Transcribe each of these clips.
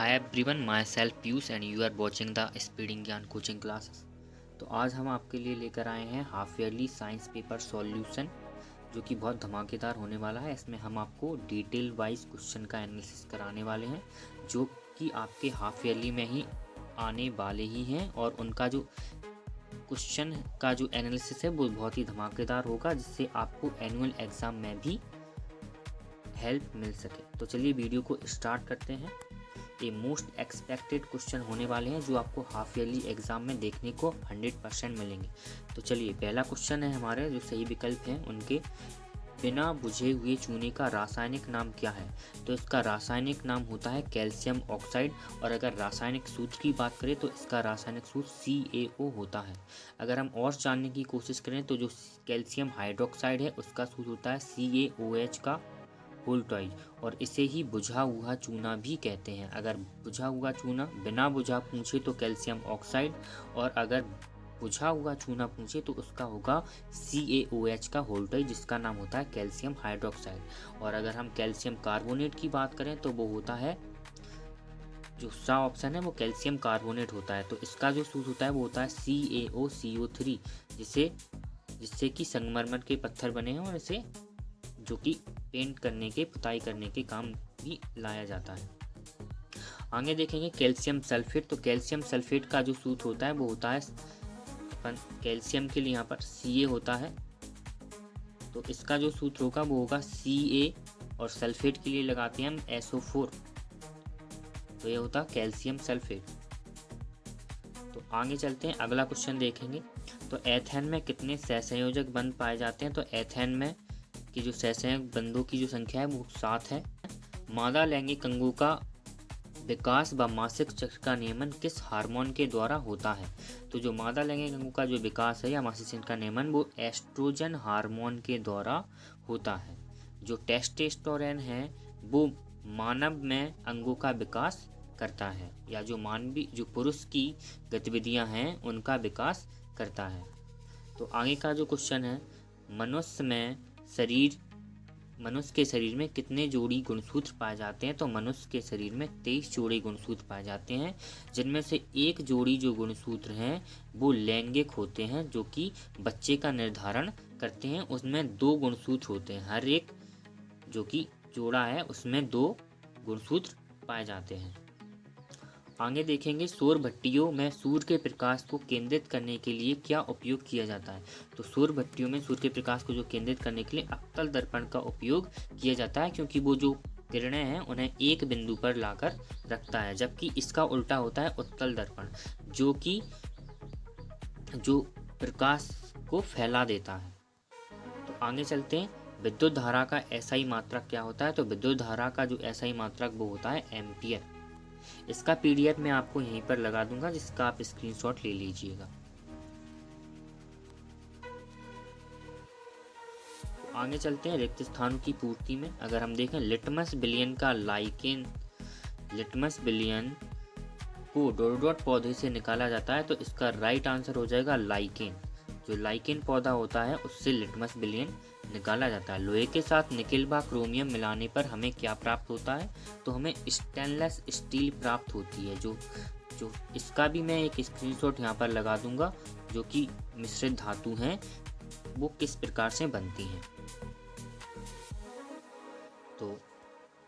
Hi everyone, myself Piyush and you are watching the speeding Gyan coaching classes. तो आज हम आपके लिए लेकर आए हैं half yearly science paper solution, जो कि बहुत धमाकेदार होने वाला है। इसमें हम आपको डिटेल वाइज क्वेश्चन का एनालिसिस कराने वाले हैं, जो कि आपके हाफ ईयरली में ही आने वाले ही हैं। और उनका जो क्वेश्चन का जो एनालिसिस है वो बहुत ही धमाकेदार होगा, जिससे आपको एनुअल एग्ज़ाम में भी हेल्प मिल सके। तो चलिए वीडियो को स्टार्ट करते हैं। ये मोस्ट एक्सपेक्टेड क्वेश्चन होने वाले हैं, जो आपको हाफ ईयरली एग्जाम में देखने को 100% मिलेंगे। तो चलिए, पहला क्वेश्चन है हमारे जो सही विकल्प हैं उनके, बिना बुझे हुए चूने का रासायनिक नाम क्या है? तो इसका रासायनिक नाम होता है कैल्शियम ऑक्साइड। और अगर रासायनिक सूत्र की बात करें तो इसका रासायनिक सूत्र CaO होता है। अगर हम और जानने की कोशिश करें तो जो कैल्शियम हाइड्रोक्साइड है उसका सूत्र होता है CaOH का होल टॉइज, और इसे ही बुझा हुआ चूना भी कहते हैं। अगर बुझा हुआ चूना बिना बुझा पूछे तो कैल्शियम ऑक्साइड, और अगर बुझा हुआ चूना पूछे तो उसका होगा CaOH का होल टॉइज, जिसका नाम होता है कैल्शियम हाइड्रोक्साइड। और अगर हम कैल्शियम कार्बोनेट की बात करें तो वो होता है, जो सा ऑप्शन है वो कैल्शियम कार्बोनेट होता है। तो इसका जो सूत्र होता है वो होता है CaOCO3, जिससे कि संगमरमर के पत्थर बने हैं, और इसे जो कि पेंट करने के, पुताई करने के काम भी लाया जाता है। आगे देखेंगे कैल्शियम सल्फेट। तो कैल्शियम सल्फेट का जो सूत्र होता है वो होता है, कैल्शियम के लिए यहाँ पर Ca होता है, तो इसका जो सूत्र होगा वो होगा Ca, और सल्फेट के लिए लगाते हैं हम SO4, तो ये होता है कैल्शियम सल्फेट। तो आगे चलते हैं, अगला क्वेश्चन देखेंगे। तो एथेन में कितने सहसंयोजक बंध पाए जाते हैं? तो एथेन में कि जो सहसंयोजक बंधों की जो संख्या है वो 7 है। मादा लैंगिक अंगों का विकास व मासिक चक्र का नियमन किस हार्मोन के द्वारा होता है? तो जो मादा लैंगिक अंगों का जो विकास है या मासिक चक्र का नियमन, वो एस्ट्रोजन हार्मोन के द्वारा होता है। जो टेस्टोस्टेरोन है वो मानव में अंगों का विकास करता है, या जो मानवीय जो पुरुष की गतिविधियां हैं उनका विकास करता है। तो आगे का जो क्वेश्चन है, मनुष्य के शरीर में कितने जोड़ी गुणसूत्र पाए जाते हैं? तो मनुष्य के शरीर में 23 जोड़ी गुणसूत्र पाए जाते हैं, जिनमें से एक जोड़ी जो गुणसूत्र हैं वो लैंगिक होते हैं, जो कि बच्चे का निर्धारण करते हैं। उसमें 2 गुणसूत्र होते हैं, हर एक जो कि जोड़ा है उसमें 2 गुणसूत्र पाए जाते हैं। आगे देखेंगे, सौर भट्टियों में सूर्य के प्रकाश को केंद्रित करने के लिए क्या उपयोग किया जाता है? तो सौर भट्टियों में सूर्य के प्रकाश को जो केंद्रित करने के लिए अवतल दर्पण का उपयोग किया जाता है, क्योंकि वो जो किरणें हैं उन्हें एक बिंदु पर लाकर रखता है, जबकि इसका उल्टा होता है उत्तल दर्पण, जो प्रकाश को फैला देता है। तो आगे चलते हैं, विद्युत धारा का SI मात्रक क्या होता है? तो विद्युत धारा का जो SI मात्रक वो होता है एम्पियर। इसका PDF मैं आपको यहीं पर लगा दूंगा, जिसका आप स्क्रीनशॉट ले लीजिएगा। तो आगे चलते हैं, रिक्त स्थानों की पूर्ति में अगर हम देखें, लिटमस बिलियन को डोडोड पौधे से निकाला जाता है, तो इसका राइट आंसर हो जाएगा लाइकेन। जो लाइकेन पौधा होता है उससे लिटमस बिलियन निकाला जाता है। लोहे के साथ निकेल व क्रोमियम मिलाने पर हमें क्या प्राप्त होता है? तो हमें स्टेनलेस स्टील प्राप्त होती है। जो इसका भी मैं एक स्क्रीनशॉट यहाँ पर लगा दूंगा, जो कि मिश्रित धातु हैं वो किस प्रकार से बनती हैं। तो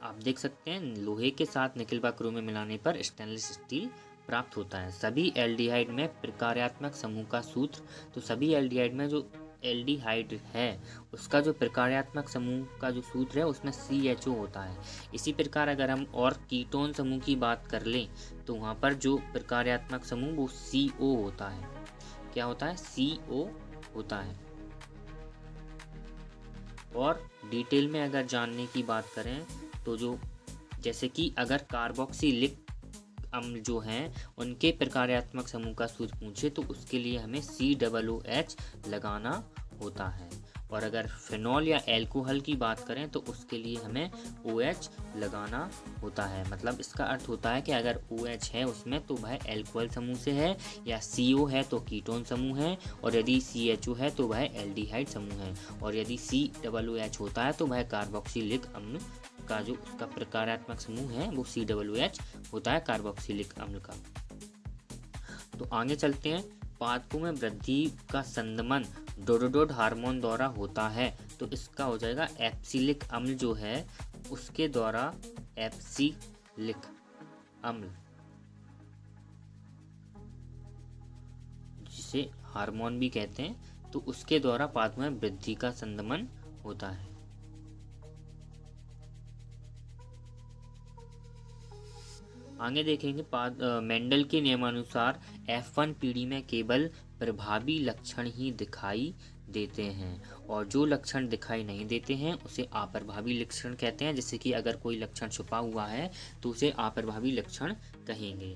आप देख सकते हैं, लोहे के साथ निकेल व क्रोमियम मिलाने पर स्टेनलेस स्टील प्राप्त होता है। सभी एल्डिहाइड में प्रकार्यात्मक समूह का सूत्र, तो सभी एल्डिहाइड में जो एल्डिहाइड है उसका जो प्रकार्यात्मक समूह का जो सूत्र है उसमें CHO होता है। इसी प्रकार अगर हम और कीटोन समूह की बात कर लें तो वहाँ पर जो प्रकार्यात्मक समूह वो CO होता है। क्या होता है? CO होता है। और डिटेल में अगर जानने की बात करें तो जो जैसे कि अगर कार्बोक्सिलिक अम्ल जो हैं उनके प्रकार्यात्मक समूह का सूत्र पूछे तो उसके लिए हमें COOH लगाना होता है। और अगर फिनॉल या एल्कोहल की बात करें तो उसके लिए हमें OH लगाना होता है। मतलब इसका अर्थ होता है कि अगर OH है उसमें तो वह एल्कोहल समूह से है, या CO है तो कीटोन समूह है, और यदि CHO है तो वह एल्डिहाइड समूह है, और यदि COOH होता है तो वह कार्बोक्सिलिक अम्ल का जो उसका प्रकार्यात्मक समूह है वो COOH होता है कार्बोक्सिलिक अम्ल का। तो आगे चलते हैं। पादपों में वृद्धि का संदमन डोडोडोड हार्मोन द्वारा होता है, तो इसका हो जाएगा एप्सिलिक अम्ल जो है उसके द्वारा, एप्सिलिक अम्ल जिसे हार्मोन भी कहते हैं, तो उसके द्वारा पादपों में वृद्धि का संदमन होता है। आगे देखेंगे मेंडल के नियमानुसार F1 पीढ़ी में केवल प्रभावी लक्षण ही दिखाई देते हैं और जो लक्षण दिखाई नहीं देते हैं उसे अप्रभावी लक्षण कहते हैं। जैसे कि अगर कोई लक्षण छुपा हुआ है तो उसे अप्रभावी लक्षण कहेंगे।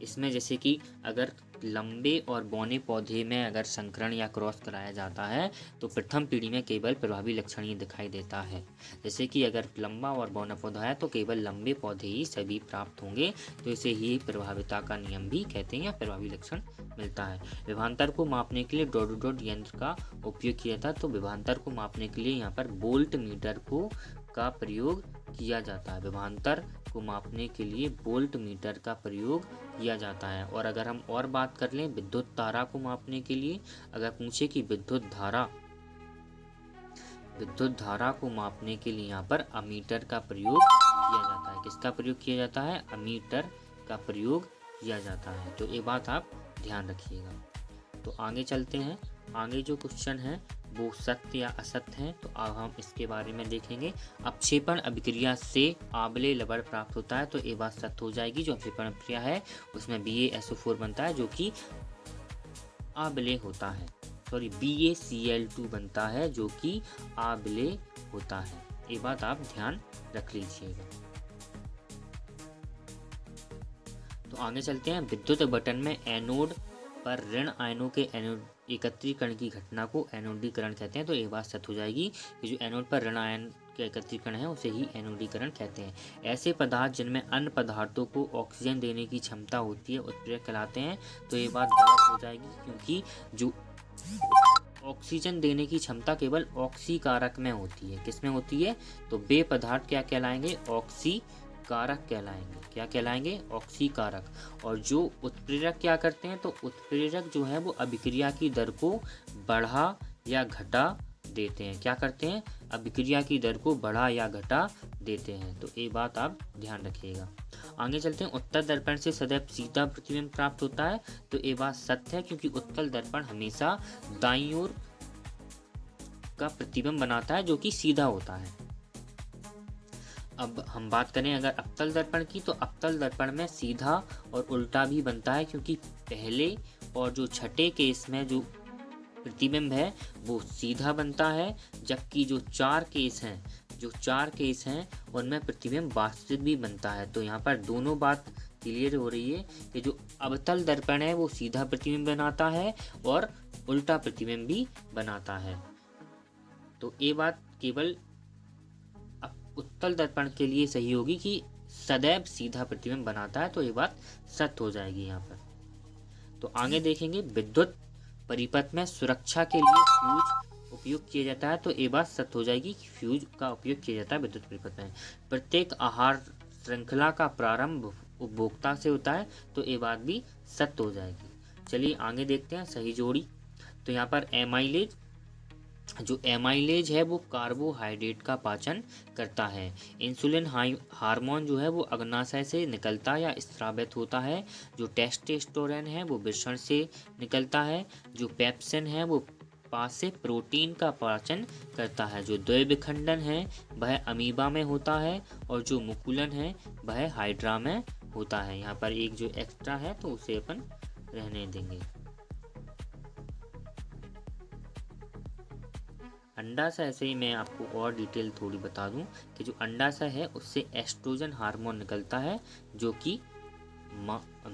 इसमें जैसे कि अगर लंबे और बौने पौधे में अगर संकरण या क्रॉस कराया जाता है तो प्रथम पीढ़ी में केवल प्रभावी लक्षण ही दिखाई देता है। जैसे कि अगर लंबा और बौना पौधा है तो केवल लंबे पौधे ही सभी प्राप्त होंगे, तो इसे ही प्रभाविता का नियम भी कहते हैं या प्रभावी लक्षण मिलता है। विभवांतर को मापने के लिए डोडोडोड यंत्र का उपयोग किया था, तो विभवांतर को मापने के लिए यहाँ पर वोल्ट मीटर का प्रयोग किया जाता है। विभवांतर को मापने के लिए वोल्ट मीटर का प्रयोग किया जाता है। और अगर हम और बात कर लें विद्युत धारा को मापने के लिए, अगर पूछे कि विद्युत धारा को मापने के लिए यहाँ पर अमीटर का प्रयोग किया जाता है। किसका प्रयोग किया जाता है? अमीटर का प्रयोग किया जाता है। तो ये बात आप ध्यान रखिएगा। तो आगे चलते हैं। आगे जो क्वेश्चन है वो सत्य या असत्य है, तो अब हम इसके बारे में देखेंगे। अपक्षेपण अभिक्रिया से आंवले लवण प्राप्त होता है, तो ये बात सत्य हो जाएगी। जो अपक्षेपण अभिक्रिया है उसमें BaSO4 बनता है जो कि आंवले होता है, सॉरी BaCl2 बनता है जो कि आंवले होता है। ये बात आप ध्यान रख लीजिएगा। तो आगे चलते हैं। विद्युत बटन में एनोड पर ऋण आयनों के एकत्रीकरण की घटना को एनोडीकरण कहते हैं, तो ये बात सत्य हो जाएगी कि जो एनोड पर ऋण आयन के एकत्रीकरण है उसे ही एनोडीकरण कहते हैं। ऐसे पदार्थ जिनमें अन्य पदार्थों को ऑक्सीजन देने की क्षमता होती है उत्प्रेरक कहलाते हैं, तो ये बात गलत हो जाएगी, क्योंकि जो ऑक्सीजन देने की क्षमता केवल ऑक्सीकारक में होती है। किसमें होती है? तो वे पदार्थ क्या कहलाएंगे? ऑक्सीकारक कहलाएंगे। क्या कहलाएंगे? ऑक्सीकारक। और जो उत्प्रेरक क्या करते हैं? तो उत्प्रेरक जो है वो अभिक्रिया की दर को बढ़ा या घटा देते हैं। क्या करते हैं? अभिक्रिया की दर को बढ़ा या घटा देते हैं। तो ये बात आप ध्यान रखिएगा। आगे चलते हैं। उत्तल दर्पण से सदैव सीधा प्रतिबिंब प्राप्त होता है, तो ये बात सत्य है, क्योंकि उत्तल दर्पण हमेशा दाईं ओर का प्रतिबिंब बनाता है जो कि सीधा होता है। अब हम बात करें अगर अवतल दर्पण की, तो अवतल दर्पण में सीधा और उल्टा भी बनता है, क्योंकि पहले और जो छठे केस में जो प्रतिबिंब है वो सीधा बनता है, जबकि जो चार केस हैं उनमें प्रतिबिंब वास्तविक भी बनता है। तो यहाँ पर दोनों बात क्लियर हो रही है कि जो अवतल दर्पण है वो सीधा प्रतिबिंब बनाता है और उल्टा प्रतिबिंब भी बनाता है। तो ये बात केवल उत्तल दर्पण के लिए सही होगी कि सदैव सीधा प्रतिबिंब बनाता है, तो ये बात सत्य हो जाएगी यहाँ पर। तो आगे देखेंगे। विद्युत परिपथ में सुरक्षा के लिए फ्यूज उपयोग किया जाता है, तो ये बात सत्य हो जाएगी कि फ्यूज का उपयोग किया जाता है विद्युत परिपथ में। प्रत्येक आहार श्रृंखला का प्रारंभ उपभोक्ता से होता है, तो ये बात भी सत्य हो जाएगी। चलिए आगे देखते हैं सही जोड़ी। तो यहाँ पर एमाइलेज है वो कार्बोहाइड्रेट का पाचन करता है। इंसुलिन हार्मोन जो है वो अग्नाशय से निकलता या स्रावित होता है। जो टेस्टोस्टेरोन है वो वृषण से निकलता है। जो पेप्सिन है वो पास से प्रोटीन का पाचन करता है। जो द्विविखंडन है वह अमीबा में होता है और जो मुकुलन है वह हाइड्रा में होता है। यहाँ पर एक जो एक्स्ट्रा है तो उसे अपन रहने देंगे। अंडाशय से ही मैं आपको और डिटेल थोड़ी बता दूं कि जो अंडाशय है उससे एस्ट्रोजन हार्मोन निकलता है जो कि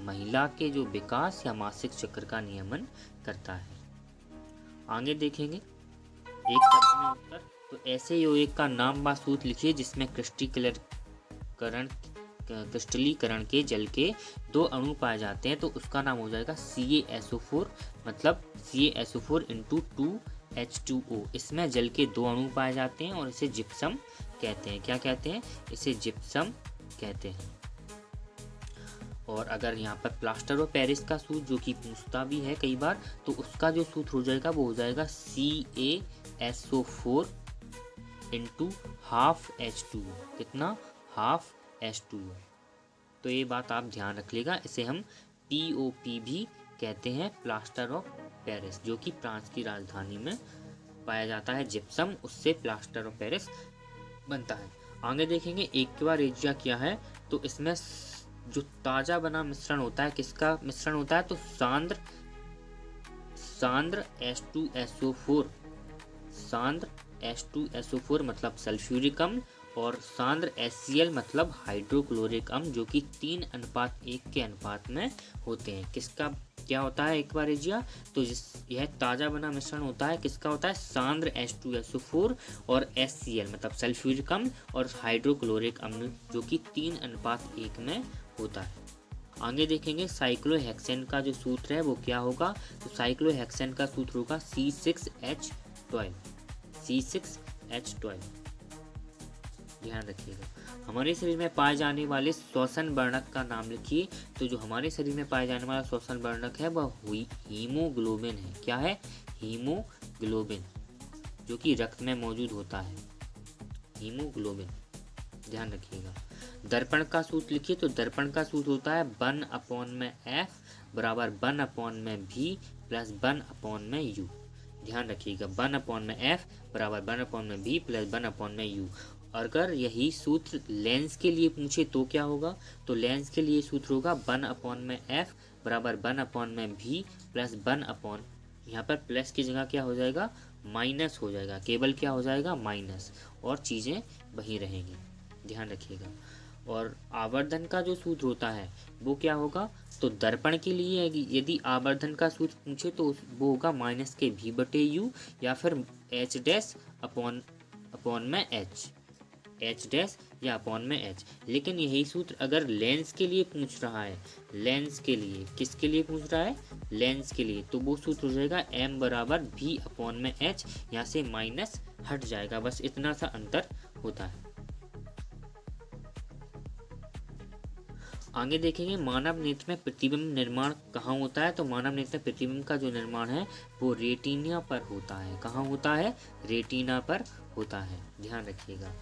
महिला के जो विकास या मासिक चक्र का नियमन करता है। आगे देखेंगे एक शब्द में उत्तर। तो ऐसे यौगिक का नाम व सूत्र लिखिए जिसमें क्रिस्टलीकरण के जल के दो अणु पाए जाते हैं, तो उसका नाम हो जाएगा CaSO4, मतलब CaSO4 × 2 H2O, इसमें जल के 2 अणु पाए जाते हैं और इसे जिप्सम कहते हैं। क्या कहते हैं? इसे जिप्सम कहते हैं। और अगर यहाँ पर प्लास्टर ऑफ पेरिस का सूत्र जो कि पूछता भी है कई बार, तो उसका जो सूत्र हो जाएगा वो हो जाएगा CaSO4 इंटू हाफ H2O। कितना? Half H2O। तो ये बात आप ध्यान रख लेगा। इसे हम POP भी कहते हैं, प्लास्टर ऑफ पेरिस, जो कि फ्रांस की राजधानी में पाया जाता है जिप्सम, उससे प्लास्टर ऑफ पेरिस बनता है। आगे देखेंगे एक्वा रेजिया क्या है। तो इसमें जो ताजा बना मिश्रण होता है, किसका मिश्रण होता है? तो सांद्र H2SO4, सांद्र H2SO4 मतलब सल्फ्यूरिक अम्ल, और सांद्र HCl मतलब हाइड्रोक्लोरिक अम्ल, जो कि 3:1 के अनुपात में होते हैं। किसका क्या होता है एक्वा रेजिया? तो यह ताज़ा बना मिश्रण होता है, किसका होता है? सांद्र H2SO4 और HCl मतलब सल्फ्यूरिक अम्ल और हाइड्रोक्लोरिक अम्ल, जो कि 3:1 में होता है। आगे देखेंगे साइक्लोहेक्सेन का जो सूत्र है वो क्या होगा। तो साइक्लोहेक्सेन का सूत्र होगा C6H12, C6H12। ध्यान रखिएगा। हमारे शरीर में पाए जाने वाले श्वसन वर्णक का नाम लिखिए। तो जो हमारे शरीर में पाए जाने वाला श्वसन वर्णक है वह हीमोग्लोबिन है। क्या है? हीमोग्लोबिन, जो कि रक्त में मौजूद होता है, हीमोग्लोबिन। ध्यान रखिएगा। दर्पण का सूत्र लिखिए। तो दर्पण का सूत्र होता है 1/F बराबर 1/V प्लस 1/U। ध्यान रखिएगा, 1/F बराबर 1/V प्लस 1/U। अगर यही सूत्र लेंस के लिए पूछे तो क्या होगा? तो लेंस के लिए सूत्र होगा 1/F बराबर 1/V प्लस 1/, यहाँ पर प्लस की जगह क्या हो जाएगा? माइनस हो जाएगा। केवल क्या हो जाएगा? माइनस, और चीज़ें वही रहेंगी। ध्यान रखिएगा। और आवर्धन का जो सूत्र होता है वो क्या होगा? तो दर्पण के लिए यदि आवर्धन का सूत्र पूछे तो वो होगा -V/U या फिर H डैश अपॉन में H, H डैश या अपॉन में H। लेकिन यही सूत्र अगर लेंस के लिए पूछ रहा है, लेंस के लिए, किसके लिए पूछ रहा है? लेंस के लिए, तो वो सूत्र हो जाएगा M बराबर V अपॉन में H। यहाँ से माइनस हट जाएगा, बस इतना सा अंतर होता है। आगे देखेंगे मानव नेत्र में प्रतिबिंब निर्माण कहाँ होता है। तो मानव नेत्र में प्रतिबिंब का जो निर्माण है वो रेटिना पर होता है। कहाँ होता है? रेटिना पर होता है। ध्यान रखिएगा।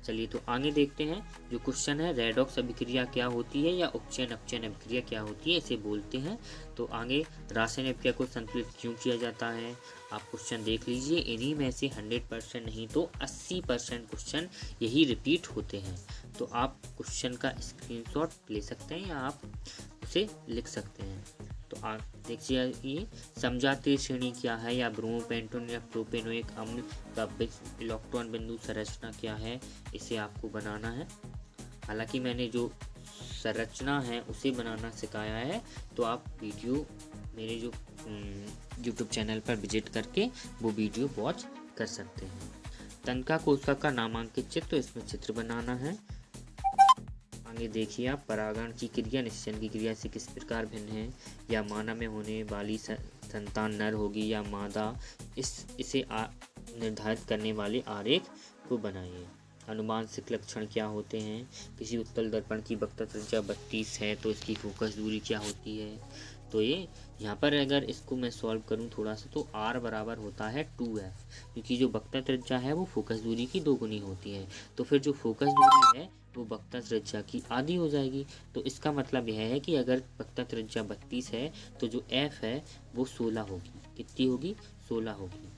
चलिए तो आगे देखते हैं। जो क्वेश्चन है रेडॉक्स अभिक्रिया क्या होती है या उपचयन अपचयन अभिक्रिया क्या होती है, इसे बोलते हैं। तो आगे रासायनिक अभिक्रिया को संतुलित क्यों किया जाता है, आप क्वेश्चन देख लीजिए। इन्हीं में से 100% नहीं तो 80% क्वेश्चन यही रिपीट होते हैं। तो आप क्वेश्चन का स्क्रीनशॉट ले सकते हैं या आप उसे लिख सकते हैं। तो आप देखिए, ये समझाते श्रेणी क्या है या ब्रोमोपेंटोन या प्रोपेनोइक अम्ल का इलेक्ट्रॉन बिंदु संरचना क्या है, इसे आपको बनाना है। हालांकि मैंने जो संरचना है उसे बनाना सिखाया है, तो आप वीडियो मेरे जो यूट्यूब चैनल पर विजिट करके वो वीडियो वॉच कर सकते हैं। तंत्रिका कोशिका का नामांकित चित्र, तो इसमें चित्र बनाना है। आगे देखिए आप, परागण की क्रिया निषेचन की क्रिया से किस प्रकार भिन्न है, या मानव में होने वाली संतान नर होगी या मादा, इसे निर्धारित करने वाले आरेख को बनाइए। अनुमानसिक लक्षण क्या होते हैं, किसी उत्तल दर्पण की वक्रता त्रिज्या 32 है तो इसकी फोकस दूरी क्या होती है। तो ये यहाँ पर अगर इसको मैं सॉल्व करूँ थोड़ा सा, तो R बराबर होता है 2F, क्योंकि जो वक्रता त्रिज्या है वो फोकस दूरी की 2 गुनी होती है। तो फिर जो फोकस दूरी है वो वक्रता त्रिज्या की आधी हो जाएगी। तो इसका मतलब यह है कि अगर वक्रता त्रिज्या 32 है तो जो F है वो 16 होगी। कितनी होगी? 16 होगी।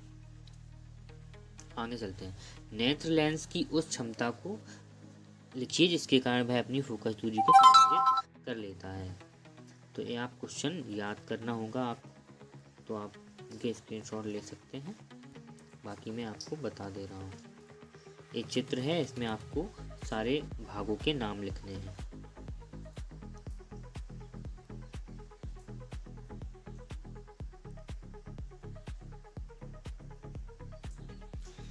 आगे चलते हैं। नेत्र लेंस की उस क्षमता को लिखिए जिसके कारण वह अपनी फोकस दूरी को समायोजित कर लेता है। तो ये आप क्वेश्चन याद करना होगा आप, तो आप इनके स्क्रीनशॉट ले सकते हैं। बाकी मैं आपको बता दे रहा हूँ। एक चित्र है, इसमें आपको सारे भागों के नाम लिखने हैं।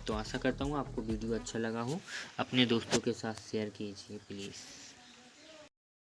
तो आशा करता हूँ आपको वीडियो अच्छा लगा हो। अपने दोस्तों के साथ शेयर कीजिए प्लीज़।